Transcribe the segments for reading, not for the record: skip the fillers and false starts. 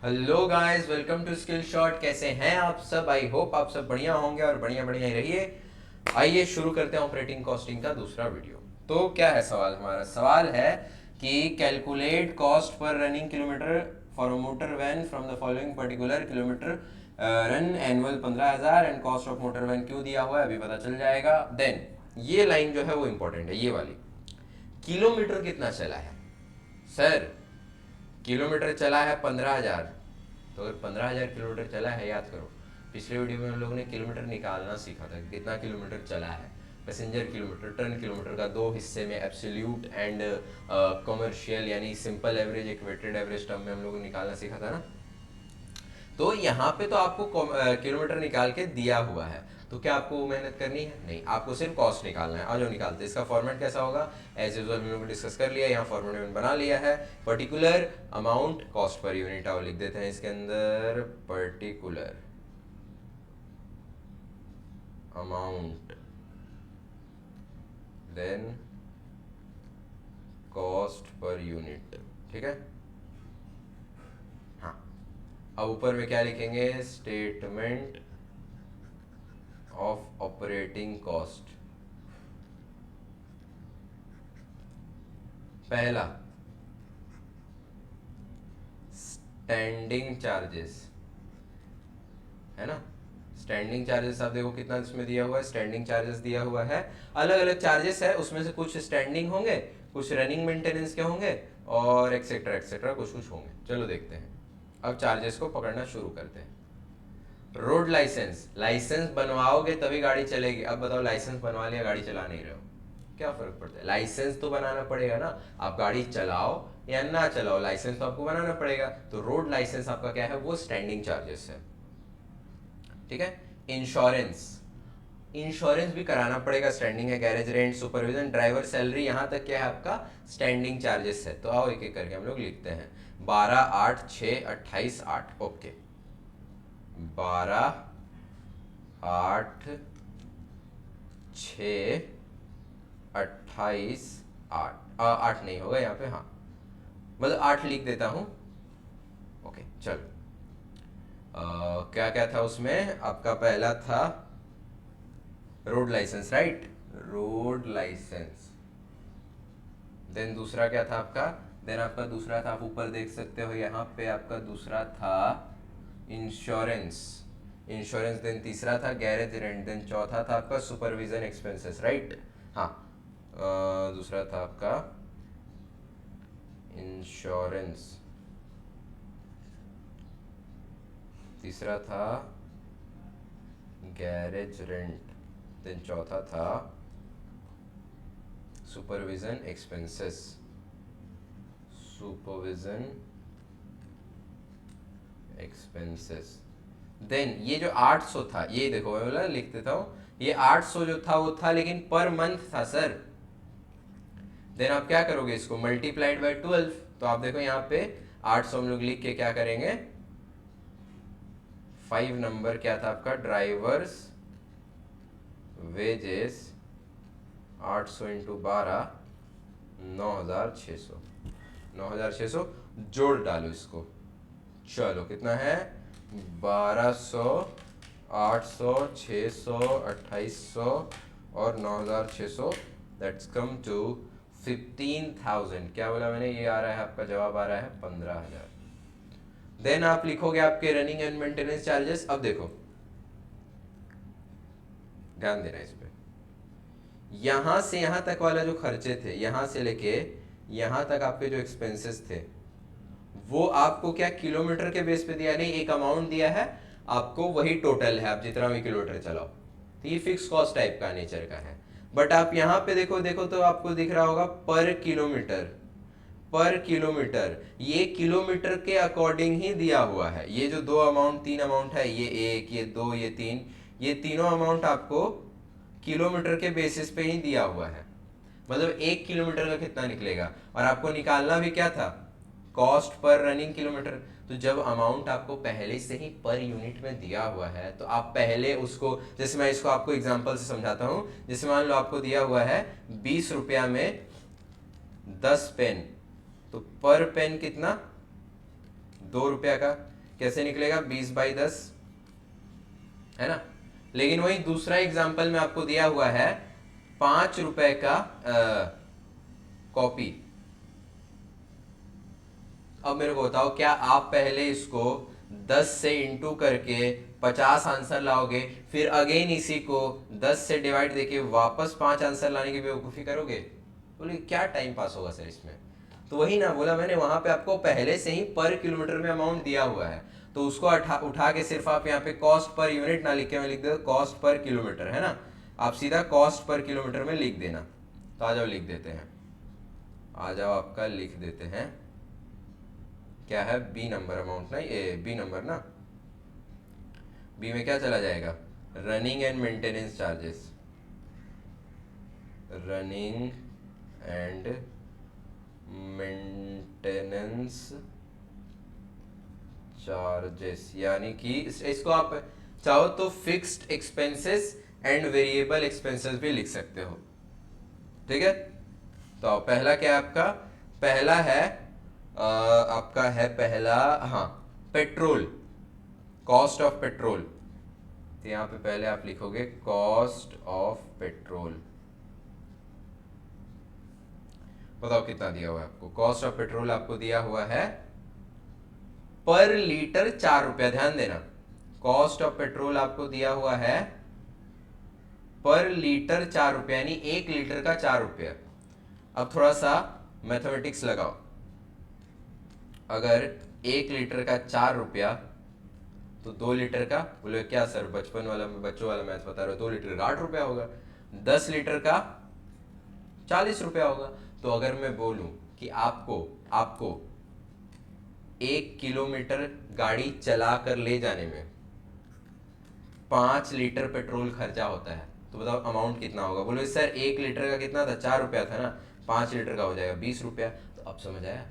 Hello guys, welcome to skill shot. कैसे हैं आप सब? आई होप आप सब बढ़िया होंगे और बढ़िया बढ़िया ही रहिए। आइए शुरू करते हैं ऑपरेटिंग कॉस्टिंग का दूसरा वीडियो। तो क्या है सवाल? हमारा सवाल है कि calculate cost per running kilometre for motor van from the following particular kilometre run annual 15,000 and cost of motor van क्यों दिया हुआ है अभी पता चल जाएगा। देन ये लाइन जो है वो इंपॉर्टेंट है, ये वाली। किलोमीटर कितना चला है सर? किलोमीटर चला है 15,000। तो अगर 15,000 किलोमीटर चला है, याद करो पिछले वीडियो में हम लोगों ने किलोमीटर निकालना सीखा था, कितना किलोमीटर चला है। पैसेंजर किलोमीटर, टन किलोमीटर का दो हिस्से में एब्सोल्यूट एंड कमर्शियल यानी सिंपल एवरेज, एक वेटेड एवरेज टर्म में हम लोगों ने निकालना सीखा था ना। तो यहाँ पे तो आपको किलोमीटर निकाल के दिया हुआ है, तो क्या आपको मेहनत करनी है? नहीं, आपको सिर्फ कॉस्ट निकालना है। आ जाओ निकालते हैं। इसका फॉर्मेट कैसा होगा? एज यूजुअल हम लोगों ने डिस्कस कर लिया, यहाँ फॉर्मेट मैंने बना लिया है। Particular amount cost per unit, आओ लिख देते हैं इसके अंदर particular amount, then cost per unit. ठीक है। हाँ, अब ऊपर में क्या लिखेंगे? Statement of operating cost. पहला, स्टैंडिंग चार्जेस, है ना। स्टैंडिंग चार्जेस आप देखो कितना इसमें दिया हुआ है। स्टैंडिंग चार्जेस दिया हुआ है, अलग अलग चार्जेस है, उसमें से कुछ स्टैंडिंग होंगे, कुछ रनिंग मेंटेनेंस के होंगे, और एक्सेट्रा एक्सेट्रा कुछ कुछ होंगे। चलो देखते हैं। अब चार्जेस को पकड़ना शुरू करते हैं। रोड लाइसेंस, लाइसेंस बनवाओगे तभी गाड़ी चलेगी। अब बताओ, लाइसेंस बनवा लिया, गाड़ी चला नहीं रहे हो, क्या फर्क पड़ता है? लाइसेंस तो बनाना पड़ेगा ना। आप गाड़ी चलाओ या ना चलाओ, लाइसेंस तो आपको बनाना पड़ेगा। तो रोड लाइसेंस आपका क्या है? वो स्टैंडिंग चार्जेस है। ठीक है। इंश्योरेंस, इंश्योरेंस भी कराना पड़ेगा, स्टैंडिंग है। Garage rent, supervision, driver salary, यहाँ तक क्या है आपका? स्टैंडिंग चार्जेस है। तो आओ एक एक करके हम लोग लिखते हैं। 12, 8, 6, 28, 8। ओके, 12, 8, 6, 28, 8। 8 नहीं होगा यहाँ पे, हाँ, मतलब 8 लिख देता हूँ। ओके चलो। क्या क्या था उसमें? आपका पहला था road licence, right, road licence. Then दूसरा क्या था आपका? देन आपका दूसरा था, आप ऊपर देख सकते हो यहाँ पे, आपका दूसरा था इंश्योरेंस, इंश्योरेंस। देन तीसरा था गैरेज रेंट। देन चौथा था आपका सुपरविजन एक्सपेंसेस, राइट। हाँ, दूसरा था आपका इंश्योरेंस, तीसरा था गैरेज रेंट, देन चौथा था supervision expenses, supervision expenses. Then ये जो 800 था, ये देखो मैं बोला लिख देता हूँ, ये 800 जो था वो था लेकिन पर मंथ था सर। देन आप क्या करोगे? इसको मल्टीप्लाइड बाय 12। तो आप देखो यहाँ पे 800 हम लोग लिख के क्या करेंगे? 5 नंबर क्या था आपका? Drivers wages, 800 into 12, 9,600। 9,600 जोड़ डालो इसको। चलो कितना है? 1200, 800, 600, 2800 और 9,600। That's come to 15,000। क्या बोला मैंने? ये आ रहा है आपका जवाब, आ रहा है 15,000। देन आप लिखोगे आपके रनिंग एंड मेंटेनेंस चार्जेस। अब देखो, ध्यान देना इस पे। यहां से यहां तक वाला जो खर्चे थे, यहां से लेके यहां तक आपके जो एक्सपेंसेस थे, वो आपको क्या किलोमीटर के बेस पे दिया? नहीं, एक अमाउंट दिया है आपको, वही टोटल है, आप जितना भी किलोमीटर चलाओ। तो ये फिक्स कॉस्ट टाइप का नेचर का है। बट आप यहाँ पे देखो देखो तो आपको दिख रहा होगा पर किलोमीटर, पर किलोमीटर। ये किलोमीटर के अकॉर्डिंग ही दिया हुआ है। ये जो दो अमाउंट, तीन अमाउंट है, ये एक, ये दो, ये तीन, ये तीनों अमाउंट आपको किलोमीटर के बेसिस पे ही दिया हुआ है। मतलब 1 किलोमीटर का कितना निकलेगा, और आपको निकालना भी क्या था? Cost per running kilometre. तो जब अमाउंट आपको पहले से ही पर यूनिट में दिया हुआ है, तो आप पहले उसको, जैसे मैं इसको आपको एग्जांपल से समझाता हूं। जैसे मान लो आपको दिया हुआ है 20 रुपया में 10 पेन, तो पर पेन कितना? 2 रुपया का कैसे निकलेगा, 20/10, है ना। लेकिन वही दूसरा एग्जाम्पल में आपको दिया हुआ है 5 रुपए का कॉपी। अब मेरे को बताओ, क्या आप पहले इसको 10 से इंटू करके 50 आंसर लाओगे, फिर अगेन इसी को 10 से डिवाइड देके वापस 5 आंसर लाने की बेवकूफ़ी करोगे? बोले क्या टाइम पास होगा सर इसमें। तो वही ना बोला मैंने, वहां पे आपको पहले से ही पर किलोमीटर में अमाउंट दिया हुआ है, तो उसको उठा के सिर्फ आप यहाँ पे कॉस्ट पर यूनिट ना लिख के मैं लिख दो कॉस्ट पर किलोमीटर, है ना। आप सीधा कॉस्ट पर किलोमीटर में लिख देना। तो आ जाओ लिख देते हैं, आ जाओ आपका लिख देते हैं, क्या है बी नंबर अमाउंट ना, ये बी नंबर ना, बी में क्या चला जाएगा, running and maintenance charges, running and maintenance charges, यानी कि इसको आप चाहो तो fixed expenses and variable expenses भी लिख सकते हो, ठीक है। तो पहला क्या है आपका, पहला है आपका है पहला, हाँ, पेट्रोल, कॉस्ट ऑफ पेट्रोल। तो यहां पे पहले आप लिखोगे कॉस्ट ऑफ पेट्रोल। बताओ कितना दिया हुआ है आपको, कॉस्ट ऑफ पेट्रोल आपको दिया हुआ है पर लीटर 4 रुपया। ध्यान देना, कॉस्ट ऑफ पेट्रोल आपको दिया हुआ है पर लीटर 4 रुपया, यानी 1 लीटर का 4 रुपया। अब थोड़ा सा मैथमेटिक्स लगाओ, अगर 1 लीटर का 4 रुपया तो 2 लीटर का, बोले क्या सर बचपन वाला बच्चों वाला मैथ बता रहे हो, 2 लीटर का 8 रुपया होगा, 10 लीटर का 40 रुपया होगा। तो अगर मैं बोलूं कि आपको 1 किलोमीटर गाड़ी चला कर ले जाने में 5 लीटर पेट्रोल खर्चा होता है, तो बताओ अमाउंट कितना होगा। बोलो सर 1 लीटर का कितना था, 4 रुपया था ना, 5 लीटर का हो जाएगा 20 रुपया। तो अब समझ आया,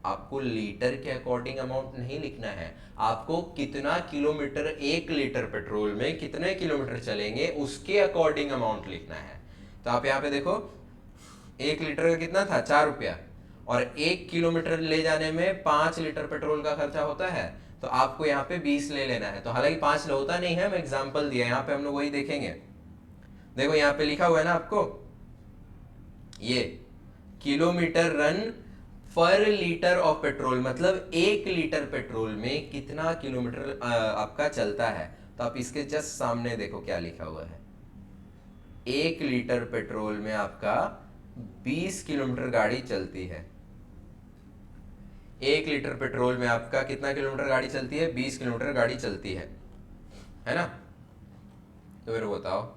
आपको लीटर के अकॉर्डिंग अमाउंट नहीं लिखना है, आपको कितना किलोमीटर 1 लीटर पेट्रोल में कितने किलोमीटर चलेंगे उसके अकॉर्डिंग अमाउंट लिखना है। तो आप यहाँ पे देखो 1 लीटर का कितना था, 4 रुपया, और 1 किलोमीटर ले जाने में 5 लीटर पेट्रोल का खर्चा होता है, तो आपको यहाँ पे 20 ले लेना है। तो हालांकि 5 होता नहीं है, मैं एग्जाम्पल दिया, यहाँ पे हम लोग वही देखेंगे। देखो यहाँ पे लिखा हुआ है ना आपको, ये किलोमीटर रन पर लीटर ऑफ पेट्रोल, मतलब 1 लीटर पेट्रोल में कितना किलोमीटर आपका चलता है। तो आप इसके जस्ट सामने देखो क्या लिखा हुआ है, 1 लीटर पेट्रोल में आपका 20 किलोमीटर गाड़ी चलती है। 1 लीटर पेट्रोल में आपका कितना किलोमीटर गाड़ी चलती है, 20 किलोमीटर गाड़ी चलती है ना। तो फिर बताओ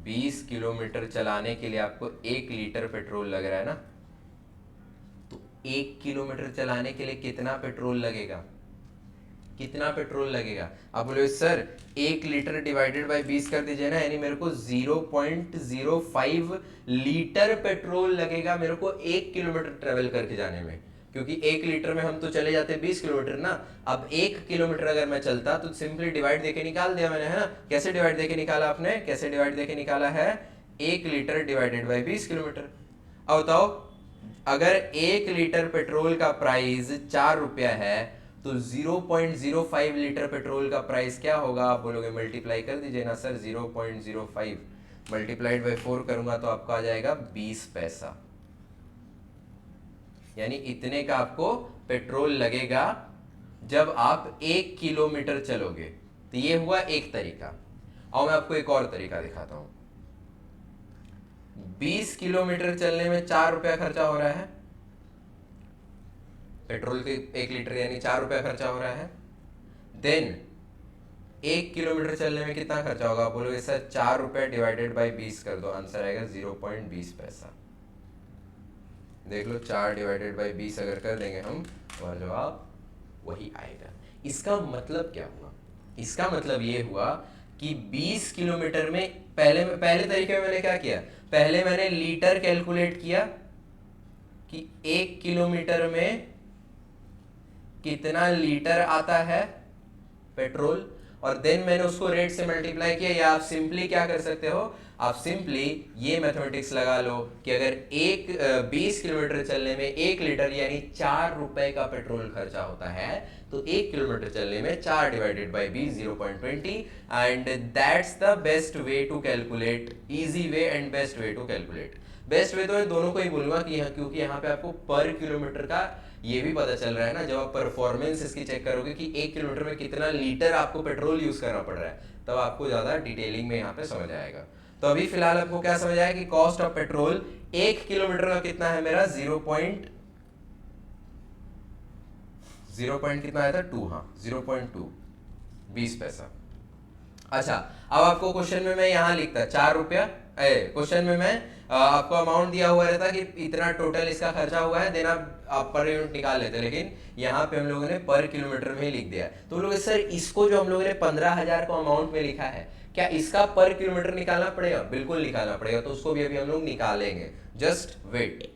20 किलोमीटर चलाने के लिए आपको 1 लीटर पेट्रोल लग रहा है ना, तो 1 किलोमीटर चलाने के लिए कितना पेट्रोल लगेगा, कितना पेट्रोल लगेगा। आप बोले सर 1 लीटर डिवाइडेड बाय 20 कर दीजिए ना, यानी मेरे को 0.05 लीटर पेट्रोल लगेगा मेरे को 1 किलोमीटर ट्रेवल करके जाने में, क्योंकि 1 लीटर में हम तो चले जाते 20 किलोमीटर ना। अब 1 किलोमीटर अगर मैं चलता तो सिंपली डिवाइड देके निकाल दिया मैंने, है ना। कैसे डिवाइड देके निकाला आपने, कैसे डिवाइड देके निकाला है, 1 लीटर डिवाइडेड बाय 20 किलोमीटर। अब बताओ अगर 1 लीटर पेट्रोल का प्राइस 4 रुपया है, तो 0.05 लीटर पेट्रोल का प्राइस क्या होगा, आप बोलोगे मल्टीप्लाई कर दीजिए ना सर, 0.05 मल्टीप्लाइड बाय 4 करूंगा तो आपको आ जाएगा 20 पैसा, यानी इतने का आपको पेट्रोल लगेगा जब आप 1 किलोमीटर चलोगे। तो ये हुआ एक तरीका। और मैं आपको एक और तरीका दिखाता हूं, 20 किलोमीटर चलने में 4 रुपया खर्चा हो रहा है, पेट्रोल के 1 लीटर यानी 4 रुपया खर्चा हो रहा है। देन 1 किलोमीटर चलने में कितना खर्चा होगा, बोलोगे सर 4 रुपया डिवाइडेड बाई 20 कर दो, आंसर आएगा 0.20 पैसा। देख लो 4 डिवाइडेड बाई 20 अगर कर देंगे हम, तो जवाब वही आएगा। इसका मतलब क्या हुआ, इसका मतलब ये हुआ कि 20 किलोमीटर में पहले तरीके में मैंने क्या किया, पहले मैंने लीटर कैलकुलेट किया कि 1 किलोमीटर में कितना लीटर आता है पेट्रोल, और देन मैंने उसको रेट से मल्टीप्लाई किया, या आप सिंपली क्या कर सकते हो, आप सिंपली ये मैथमेटिक्स लगा लो कि अगर 20 किलोमीटर चलने में 1 लीटर यानी 4 रुपए का पेट्रोल खर्चा होता है, तो 1 किलोमीटर चलने में 4 divided by 20 0.20, and that's the best way to calculate, easy way and best way to calculate. Best way तो मैं दोनों को ही बोलूंगा कि यहाँ, क्योंकि यहाँ पे आपको पर किलोमीटर का ये भी पता चल रहा है ना, जब आप परफॉर्मेंस इसकी चेक करोगे कि 1 किलोमीटर में कितना लीटर आपको पेट्रोल यूज करना पड़ रहा है, तब आपको ज्यादा डिटेलिंग में यहाँ पे समझ आएगा। तो अभी फिलहाल आपको क्या समझ आया कि कॉस्ट ऑफ पेट्रोल 1 किलोमीटर का कितना है मेरा, 0 कितना आया था 2, हाँ 0.2, 20 पैसा। अच्छा, अब आपको क्वेश्चन में मैं यहाँ लिखता 4 रुपया, क्वेश्चन में मैं आपको अमाउंट दिया हुआ रहता कि इतना टोटल इसका खर्चा हुआ है, देन आप पर यूनिट निकाल लेते, लेकिन यहाँ पे हम लोगों ने पर किलोमीटर में ही लिख दिया। तो लोग सर इसको जो हम लोगों ने 15,000 को अमाउंट में लिखा है, क्या इसका पर किलोमीटर निकालना पड़ेगा? बिल्कुल निकालना पड़ेगा, तो उसको भी अभी हम लोग निकालेंगे, जस्ट वेट।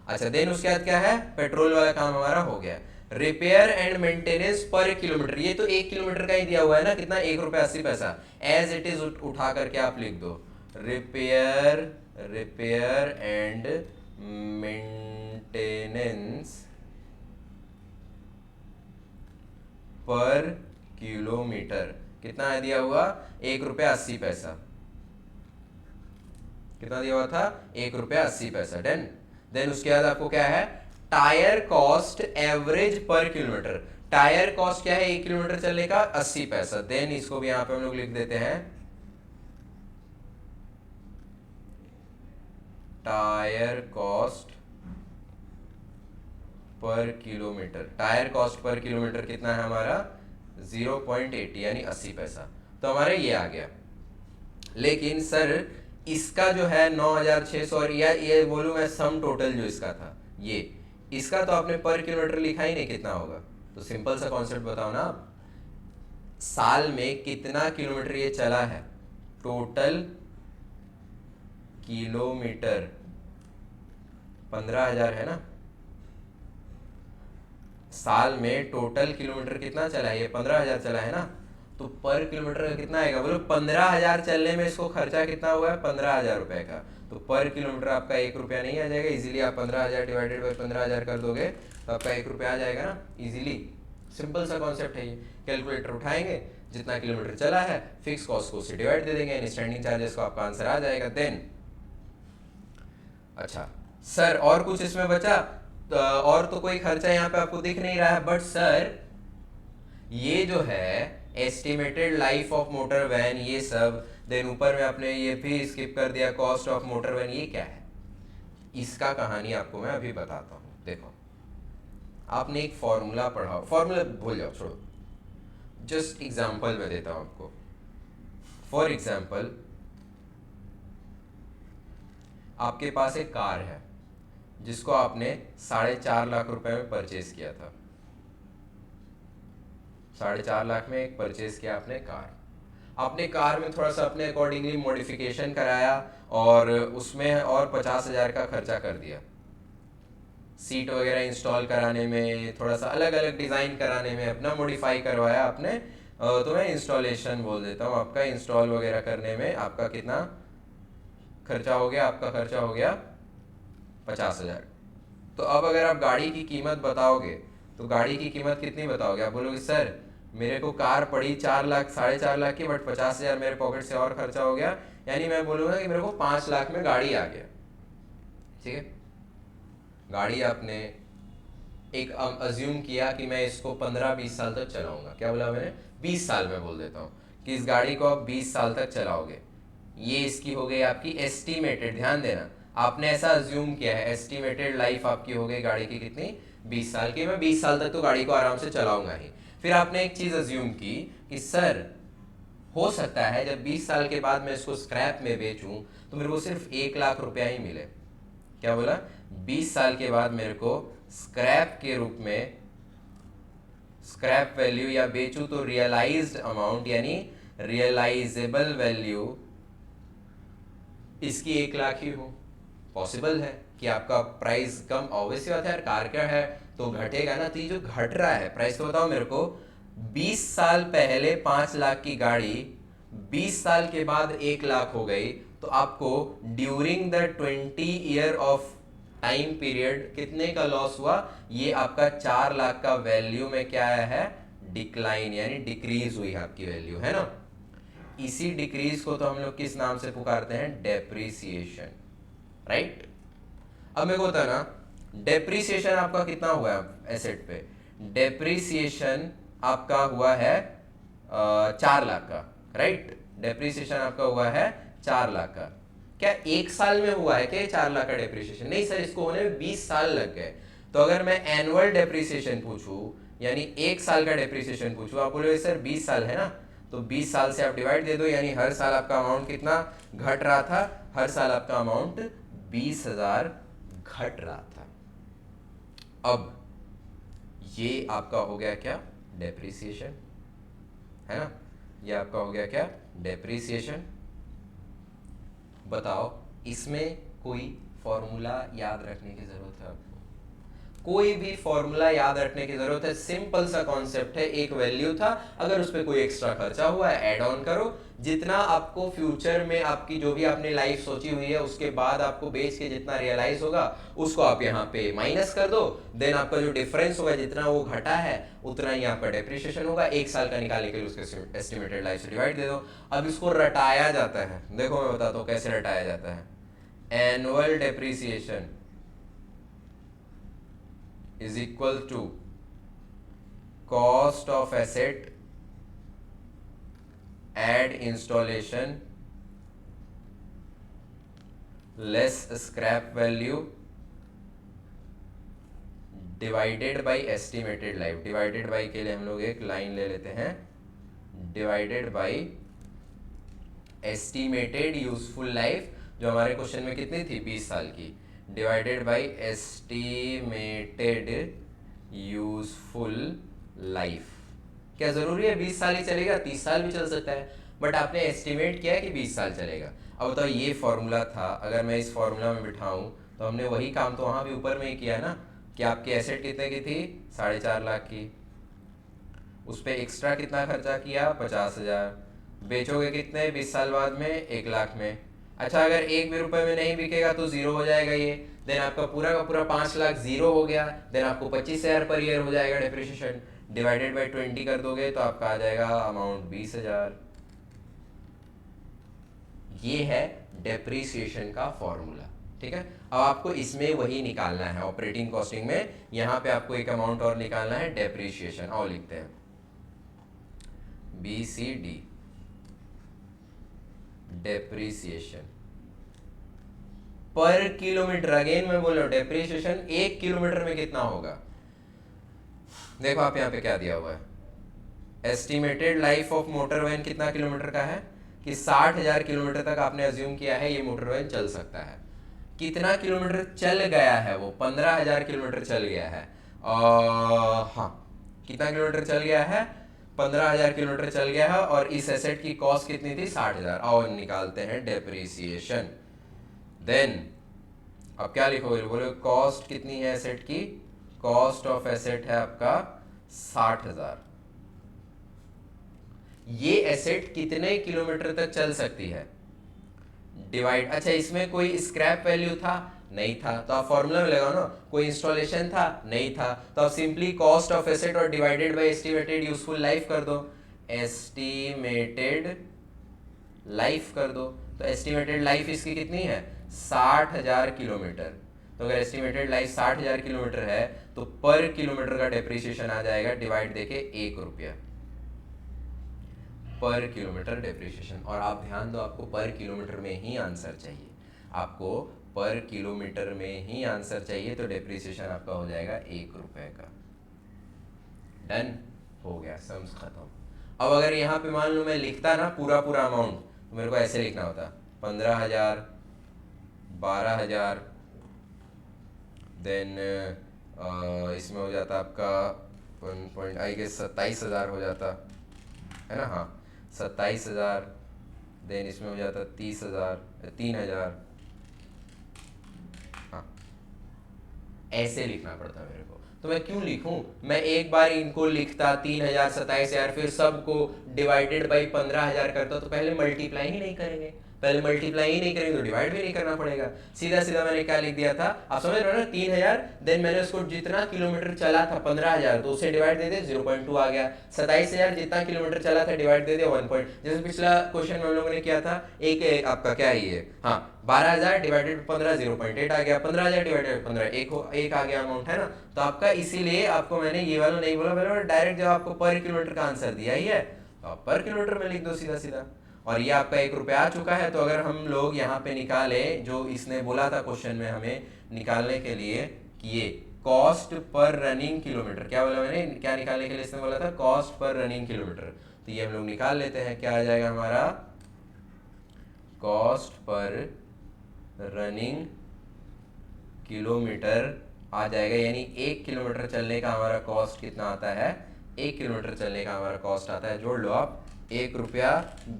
अच्छा, देन उसके बाद क्या है, पेट्रोल वाला काम हमारा हो गया। रिपेयर एंड मेंटेनेंस पर किलोमीटर, ये तो 1 किलोमीटर का ही दिया हुआ है ना, कितना, 1 रुपया 80 पैसा, एज इट इज उठा करके आप लिख दो, रिपेयर एंड मेंटेनेंस पर किलोमीटर कितना है दिया हुआ, 1 रुपया 80 पैसा। कितना दिया हुआ था, 1 रुपया 80 पैसा। देन उसके बाद आपको क्या है, टायर कॉस्ट एवरेज पर किलोमीटर। टायर कॉस्ट क्या है 1 किलोमीटर चलने का, 80 पैसा। देन इसको भी यहां पे हम लोग लिख देते हैं, tyre cost per kilometre. Tyre cost per kilometre कितना है हमारा, 0.80 यानी 80 पैसा। तो हमारा ये आ गया। लेकिन सर इसका जो है 9,600, और ये बोलूं मैं सम टोटल जो इसका था, ये इसका तो आपने पर किलोमीटर लिखा ही नहीं, कितना होगा। तो सिंपल सा कॉन्सेप्ट बताओ ना आप, साल में कितना किलोमीटर ये चला है, टोटल किलोमीटर 15,000 है ना, साल में टोटल किलोमीटर कितना चला है, ये 15,000 चला है ना, तो पर किलोमीटर का कितना आएगा बोलो, 15,000 चलने में इसको खर्चा कितना हुआ है, 15,000 रुपए का। तो पर किलोमीटर आपका 1 रुपया नहीं आ जाएगा, इजीली आप 15,000 डिवाइडेड बाई 15,000 कर दोगे तो आपका 1 रुपया आ जाएगा ना, इजीली। सिंपल सा कॉन्सेप्ट है ये। कैलकुलेटर उठाएंगे, जितना किलोमीटर चला है फिक्स कॉस्ट को उससे डिवाइड दे देंगे, यानी स्टैंडिंग चार्जेस को आपका आंसर आ जाएगा। देन अच्छा सर और कुछ इसमें बचा, और तो कोई खर्चा यहाँ पे आपको दिख नहीं रहा है, बट सर ये जो है estimated life of motor van, ये सब, देन ऊपर में आपने ये भी स्किप कर दिया, कॉस्ट ऑफ मोटर वैन, ये क्या है, इसका कहानी आपको मैं अभी बताता हूं। देखो, आपने एक फॉर्मूला पढ़ा, फॉर्मूला भूल जाओ, छोड़ो, जस्ट एग्जांपल मैं देता हूं आपको। फॉर एग्जांपल, आपके पास एक कार है जिसको आपने 4.5 लाख रुपए में परचेज किया था, 4.5 लाख में एक परचेज किया आपने कार। आपने कार में थोड़ा सा अपने अकॉर्डिंगली मॉडिफिकेशन कराया और उसमें और 50,000 का खर्चा कर दिया, सीट वगैरह इंस्टॉल कराने में, थोड़ा सा अलग अलग डिज़ाइन कराने में अपना मॉडिफाई करवाया आपने। तो मैं इंस्टॉलेशन बोल देता हूँ, आपका इंस्टॉल वगैरह करने में आपका कितना खर्चा हो गया, आपका खर्चा हो गया 50,000। तो अब अगर आप गाड़ी की कीमत बताओगे तो गाड़ी की कीमत कितनी बताओगे, आप बोलोगे सर मेरे को कार पड़ी 4 लाख 4.5 लाख की, बट 50,000 मेरे पॉकेट से और खर्चा हो गया, यानी मैं बोलूँगा कि मेरे को 5 लाख में गाड़ी आ गया। ठीक है, गाड़ी आपने एक अज्यूम किया कि मैं इसको 15-20 साल तक चलाऊंगा, क्या बोला मैंने, 20 साल में बोल देता हूँ कि इस गाड़ी को आप 20 साल तक चलाओगे। ये इसकी हो गई आपकी एस्टिमेटेड, ध्यान देना आपने ऐसा अज्यूम किया है, एस्टिमेटेड लाइफ आपकी हो गई गाड़ी की कितनी, 20 साल की। मैं 20 साल तक तो गाड़ी को आराम से चलाऊंगा ही। फिर आपने एक चीज अज्यूम की कि सर हो सकता है जब 20 साल के बाद मैं इसको स्क्रैप में बेचूं तो मेरे को सिर्फ 1 लाख रुपया ही मिले। क्या बोला, 20 साल के बाद मेरे को स्क्रैप के रूप में, स्क्रैप वैल्यू या बेचूं तो रियलाइज्ड अमाउंट यानी रियलाइजेबल वैल्यू इसकी 1 लाख ही हो। पॉसिबल है कि आपका प्राइस कम, ऑब्वियसली बात है यार, कार का है तो घटेगा ना, तो ये जो घट रहा है प्राइस, तो बताओ मेरे को 20 साल पहले 5 लाख की गाड़ी 20 साल के बाद 1 लाख हो गई, तो आपको during the 20 year of time period कितने का लॉस हुआ? ये आपका 4 लाख का वैल्यू में क्या आया है? डिक्लाइन, यानी डिक्रीज हुई आपकी वैल्यू, है ना। इसी डिक्रीज को तो हम लोग किस नाम से पुकारते हैं? Depreciation, right. अब मेरे को बता ना, डेप्रीसिएशन आपका कितना हुआ है एसेट पे? डेप्रीसिएशन आपका हुआ है 4 लाख का, राइट। डेप्रीसिएशन आपका हुआ है 4 लाख का। क्या 1 साल में हुआ है क्या 4 लाख का डेप्रीसिएशन? नहीं सर, इसको होने में 20 साल लग गए। तो अगर मैं एनुअल डेप्रीसिएशन पूछूं, यानी 1 साल का डेप्रीसिएशन पूछूं, आप बोलोगे सर 20 साल है ना, तो 20 साल से आप डिवाइड दे दो, यानी हर साल आपका अमाउंट कितना घट रहा था? हर साल आपका अमाउंट 20,000 घट रहा था। अब ये आपका हो गया क्या? डेप्रीसिएशन, है ना। ये आपका हो गया क्या? डेप्रीसिएशन। बताओ, इसमें कोई फॉर्मूला याद रखने की जरूरत है आपको? कोई भी फॉर्मूला याद रखने की जरूरत है? सिंपल सा कॉन्सेप्ट है, एक वैल्यू था, अगर उस पर कोई एक्स्ट्रा खर्चा हुआ है ऐड ऑन करो, जितना आपको फ्यूचर में आपकी जो भी आपने लाइफ सोची हुई है उसके बाद आपको बेच के जितना रियलाइज होगा उसको आप यहाँ पे माइनस कर दो, देन आपका जो डिफरेंस होगा जितना वो घटा है उतना ही आपका डेप्रिसिएशन होगा। 1 साल का निकालने के लिए उसके एस्टिमेटेड लाइफ से डिवाइड दे दो। अब इसको रटाया जाता है, देखो मैं बताता हूँ कैसे रटाया जाता है। Annual depreciation is equal to cost of asset add installation less scrap value divided by estimated life. Divided by के लिए हम लोग एक लाइन ले लेते हैं, divided by estimated useful life, जो हमारे क्वेश्चन में कितनी थी? 20 साल की, divided by estimated useful life. क्या जरूरी है 20 साल ही चलेगा? 30 साल भी चल सकता है, बट आपने एस्टिमेट किया कि 20 साल चलेगा। अब बताओ, ये फॉर्मूला था, अगर मैं इस फॉर्मूला में बिठाऊं तो हमने वही काम तो वहां भी ऊपर में ही किया ना, कि आपकी एसेट कितने की थी? 4.5 लाख की, उस पर एक्स्ट्रा कितना खर्चा किया? 50,000। बेचोगे कितने 20 साल बाद में? 1 लाख में। अच्छा, अगर एक भी रुपए में नहीं बिकेगा तो जीरो हो जाएगा ये, देन आपका पूरा का पूरा 5 लाख जीरो हो गया, देन आपको 25,000 पर ईयर हो जाएगा डेप्रिसिएशन। डिवाइडेड बाई 20 कर दोगे तो आपका आ जाएगा अमाउंट 20,000। ये है डेप्रिसिएशन का फॉर्मूला, ठीक है। अब आपको इसमें वही निकालना है, ऑपरेटिंग कॉस्टिंग में यहां पे आपको एक अमाउंट और निकालना है, डेप्रिसिएशन। और लिखते हैं BCD, डेप्रिसिएशन पर किलोमीटर। अगेन मैं बोल रहा हूं, डेप्रिसिएशन 1 किलोमीटर में कितना होगा? देखो आप यहाँ पे क्या दिया हुआ है, estimated life of motor van कितना किलोमीटर का है? कि 60,000 किलोमीटर तक आपने अज्यूम किया है ये मोटर वैन चल सकता है। कितना किलोमीटर चल गया है? वो 15,000 किलोमीटर चल गया है। हाँ, कितना किलोमीटर चल गया है? 15,000 किलोमीटर चल गया है। और इस एसेट की कॉस्ट कितनी थी? 60,000। और निकालते हैं डेप्रिसिएशन। देन अब क्या लिखोगे? बोलो कॉस्ट कितनी है एसेट की? कॉस्ट ऑफ एसेट है आपका 60,000। ये एसेट कितने किलोमीटर तक चल सकती है? डिवाइड, अच्छा इसमें कोई स्क्रैप वैल्यू था? नहीं था, तो आप फॉर्मूला में लगाओ ना। कोई इंस्टॉलेशन था? नहीं था, तो आप सिंपली कॉस्ट ऑफ एसेट और divided by estimated useful life कर दो। एस्टिमेटेड लाइफ कर दो, तो एस्टिमेटेड लाइफ इसकी कितनी है? 60,000 किलोमीटर। तो अगर एस्टिमेटेड लाइफ 60,000 किलोमीटर है तो पर किलोमीटर का डेप्रिसिएशन आ जाएगा डिवाइड देके 1 रुपया पर किलोमीटर डेप्रिसिएशन। और आप ध्यान दो, आपको पर किलोमीटर में ही आंसर चाहिए, आपको पर किलोमीटर में ही आंसर चाहिए, तो डेप्रिसिएशन आपका हो जाएगा 1 रुपए का। डन हो गया, सम्स खत्म। अब अगर यहाँ पे मान लो मैं लिखता ना पूरा पूरा अमाउंट, तो मेरे को ऐसे लिखना होता 15,000, 12,000, देन इसमें हो जाता आपका 27,000 हो जाता है ना। हाँ, 27,000, देन इसमें हो जाता 30,000, 3,000। हाँ, ऐसे लिखना पड़ता है मेरे को। तो मैं क्यों लिखूं? मैं एक बार इनको लिखता 3000 27,000, फिर सबको डिवाइडेड बाई 15,000 करता, तो पहले मल्टीप्लाई ही नहीं करेंगे, पहले मल्टीप्लाई ही नहीं करेंगे तो डिवाइड भी नहीं करना पड़ेगा। सीधा सीधा मैंने क्या लिख दिया था, आप समझ रहे हो ना, 3000, देन मैंने उसको जितना किलोमीटर चला था 15,000, तो उसे डिवाइड दे दिया 0.2 आ गया। 27,000 जितना किलोमीटर चला था डिवाइड दे दिया 1 पॉइंट, जैसे पिछला क्वेश्चन में हम लोगों ने किया था, एक आपका क्या ही है, हाँ 12,000 डिवाइडेड 15 0.8 आ गया, 15,000 डिवाइडेड 15 एक आ गया अमाउंट, है ना। तो आपका इसीलिए आपको मैंने ये वाला नहीं बोला, मैंने डायरेक्ट जब आपको पर किलोमीटर का आंसर दिया ही है तो आप पर किलोमीटर में लिख दो सीधा सीधा, और ये आपका 1 रुपया आ चुका है। तो अगर हम लोग यहाँ पे निकाले, जो इसने बोला था क्वेश्चन में हमें निकालने के लिए कि ये कॉस्ट पर रनिंग किलोमीटर, क्या बोला मैंने, क्या निकालने के लिए इसने बोला था, कॉस्ट पर रनिंग किलोमीटर, तो ये हम लोग निकाल लेते हैं। क्या आ जाएगा हमारा, कॉस्ट पर रनिंग किलोमीटर आ जाएगा, यानी 1 किलोमीटर चलने का हमारा कॉस्ट कितना आता है, 1 किलोमीटर चलने का हमारा कॉस्ट आता है, जोड़ लो आप, 1 रुपया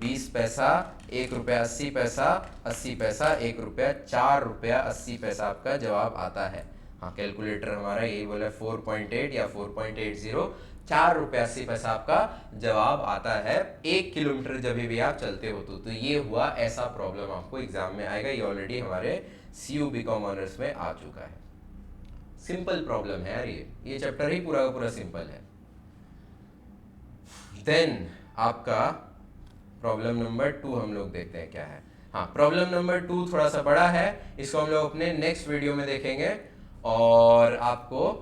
20 पैसा, 1 रुपया 80 पैसा, 80 पैसा, 1 रुपया 4 रुपया 80 पैसा आपका जवाब आता है। हाँ, कैलकुलेटर हमारा यही बोला 4.8 या 4.80, 4 रुपया 80 पैसा आपका जवाब आता है 1 किलोमीटर जब भी आप चलते हो तो ये हुआ, ऐसा प्रॉब्लम आपको एग्जाम में आएगा। ये ऑलरेडी हमारे CU BCom ऑनर्स में आ चुका है। सिंपल प्रॉब्लम है यार, ये चैप्टर ही पूरा का पूरा सिंपल है। देन आपका प्रॉब्लम नंबर 2 हम लोग देखते हैं क्या है। हाँ, प्रॉब्लम नंबर 2 थोड़ा सा बड़ा है, इसको हम लोग अपने नेक्स्ट वीडियो में देखेंगे, और आपको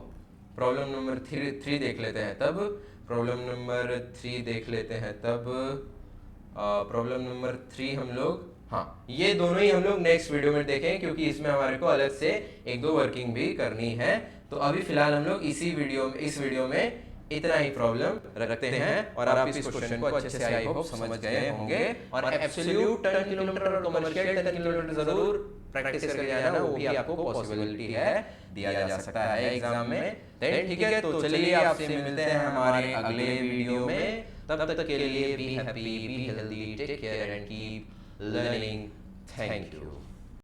प्रॉब्लम नंबर 3 देख लेते हैं तब, प्रॉब्लम नंबर 3 देख लेते हैं तब, प्रॉब्लम नंबर 3 हम लोग, हाँ ये दोनों ही हम लोग नेक्स्ट वीडियो में देखें, क्योंकि इसमें हमारे को अलग से 1-2 वर्किंग भी करनी है। तो अभी फिलहाल हम लोग इस वीडियो में इतना ही प्रॉब्लम रखते हैं, और आप इस क्वेश्चन को अच्छे से आई होप समझ गए होंगे। और एब्सोल्यूट 10 किलोमीटर और कमर्शियल 10 किलोमीटर जरूर प्रैक्टिस करके जाना, वो भी आपको पॉसिबिलिटी है, दिया जा सकता है एग्जाम में। ठीक है, तो चलिए आपसे मिलते हैं हमारे अगले वीडियो में, तब तक के लिए be happy, be healthy, take care and keep learning. Thank you.